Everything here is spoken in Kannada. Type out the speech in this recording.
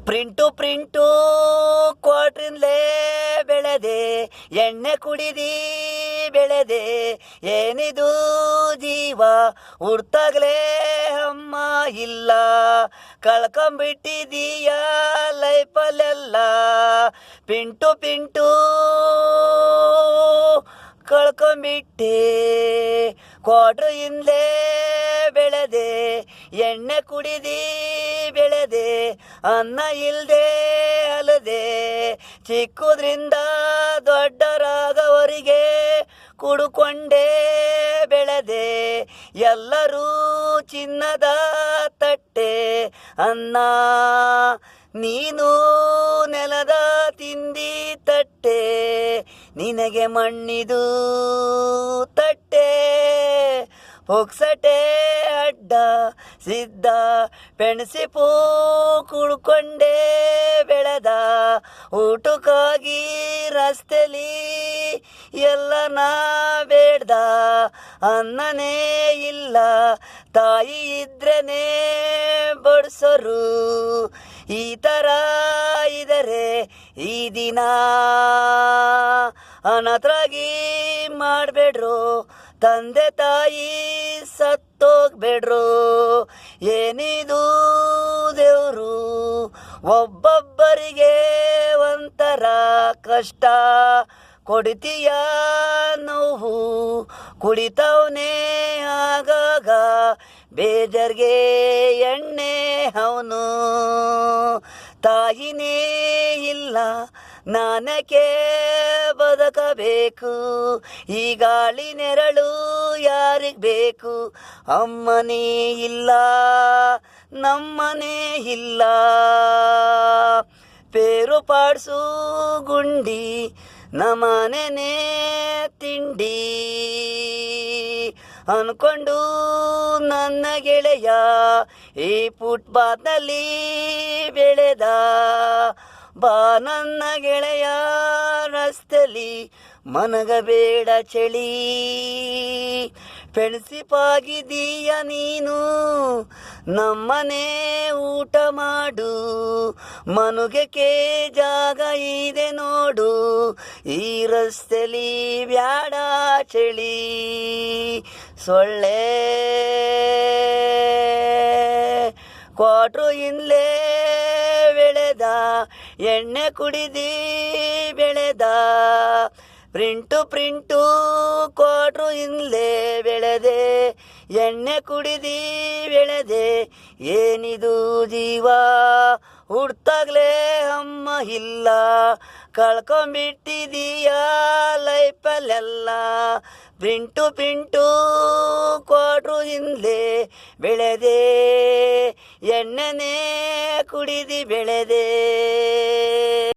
ಪ್ರಿಂಟು ಕ್ವಾಟ್ರಿನ್ಲೇ ಬೆಳೆದೆ, ಎಣ್ಣೆ ಕುಡಿದಿ ಬೆಳೆದೆ, ಏನಿದು ಜೀವ ಹುಡ್ತಾಗ್ಲೇ ಅಮ್ಮ ಇಲ್ಲ, ಕಳ್ಕೊಂಬಿಟ್ಟಿದೀಯ ಲೈಫಲ್ಲೆಲ್ಲ. ಪಿಂಟು ಕಳ್ಕೊಂಬಿಟ್ಟೆ, ಕ್ವಾಟ್ರಿಂದಲೇ ಬೆಳೆದೆ, ಎಣ್ಣೆ ಕುಡಿದಿ ಬೆಳೆದೆ, ಅನ್ನ ಇಲ್ದೆ ಅಲ್ಲದೆ, ಚಿಕ್ಕದ್ರಿಂದ ದೊಡ್ಡರಾಗವರಿಗೆ ಕುಡುಕೊಂಡೇ ಬೆಳೆದೆ, ಎಲ್ಲರೂ ಚಿನ್ನದ ತಟ್ಟೆ ಅನ್ನ, ನೀನು ನೆಲದ ತಿಂದಿ ತಟ್ಟೆ, ನಿನಗೆ ಮಣ್ಣಿದು ತಟ್ಟೆ. ಪುಕ್ಸಟೆ ಅಡ್ಡ ಸಿದ್ಧ ಪೆಣಸಿಪೂ ಕುಡ್ಕೊಂಡೇ ಬೆಳೆದ, ಊಟಕ್ಕಾಗಿ ರಸ್ತೆಲಿ ಎಲ್ಲ ನಾ ಬೇಡ್ದ, ಅನ್ನನೇ ಇಲ್ಲ ತಾಯಿ ಇದ್ರೇನೆ ಬಡ್ಸರು, ಈ ಥರ ಇದರೆ ಈ ದಿನ ಅನಾಥರಾಗಿ ಮಾಡಬೇಡ್ರು, ತಂದೆ ತಾಯಿ ಸತ್ತೋಗ್ಬೇಡ್ರು, ಏನಿದು ದೇವರು ಒಬ್ಬೊಬ್ಬರಿಗೆ ಒಂಥರ ಕಷ್ಟ ಕೊಡ್ತೀಯ ನೋವು, ಕುಡಿತವನೇ ಆಗಾಗ ಬೇಜರ್ಗೆ ಎಣ್ಣೆ ಅವನು, ತಾಯಿನೇ ಇಲ್ಲ ನಾನಕ್ಕೆ ಬದುಕಬೇಕು, ಈ ಗಾಳಿ ನೆರಳು ಯಾರಿಗೆ ಬೇಕು, ಅಮ್ಮನೇ ಇಲ್ಲ ನಮ್ಮನೇ ಇಲ್ಲ, ಪೇರು ಪಾಡ್ಸು ಗುಂಡಿ ನಮನೆನೇ ತಿಂಡಿ ಅನ್ಕೊಂಡು ನನ್ನ ಗೆಳೆಯ ಈ ಫುಟ್ಪಾತ್ನಲ್ಲಿ ಬೆಳೆದ, ಬಾ ನನ್ನ ಗೆಳೆಯ ರಸ್ತೆಲಿ ಮನಗಬೇಡ ಚಳಿ, ಫ್ರೆಂಡ್ಶಿಪ್ಪಾಗಿದ್ದೀಯ ನೀನು ನಮ್ಮನೆ ಊಟ ಮಾಡು, ಮನುಗಕ್ಕೆ ಜಾಗ ಇದೆ ನೋಡು, ಈ ರಸ್ತೆಲಿ ಬ್ಯಾಡ ಚಳಿ, ಸೊಳ್ಳೆ ಕ್ವಾಟ್ರು ಇಂದಲೇ ಬೆಳೆದ, ಎಣ್ಣೆ ಕುಡಿದಿ ಬೆಳೆದ, ಪ್ರಿಂಟು ಕ್ವಾಟ್ರು ಇಂದಲೇ ಬೆಳೆದೆ, ಎಣ್ಣೆ ಕುಡಿದಿ ಬೆಳೆದೆ, ಏನಿದು ಜೀವ ಹುಡ್ತಾಗ್ಲೇ ಅಮ್ಮ ಇಲ್ಲ, ಕಳ್ಕೊಂಬಿಟ್ಟಿದೀಯ ಲೈಫಲ್ಲೆಲ್ಲ. ಪ್ರಿಂಟು ಕ್ವಾಟ್ರು ಇಂದಲೇ ಬೆಳೆದೆ, ಎಣ್ಣೆನೇ ಕುಡಿದಿ ಬೆಳೆದೆ.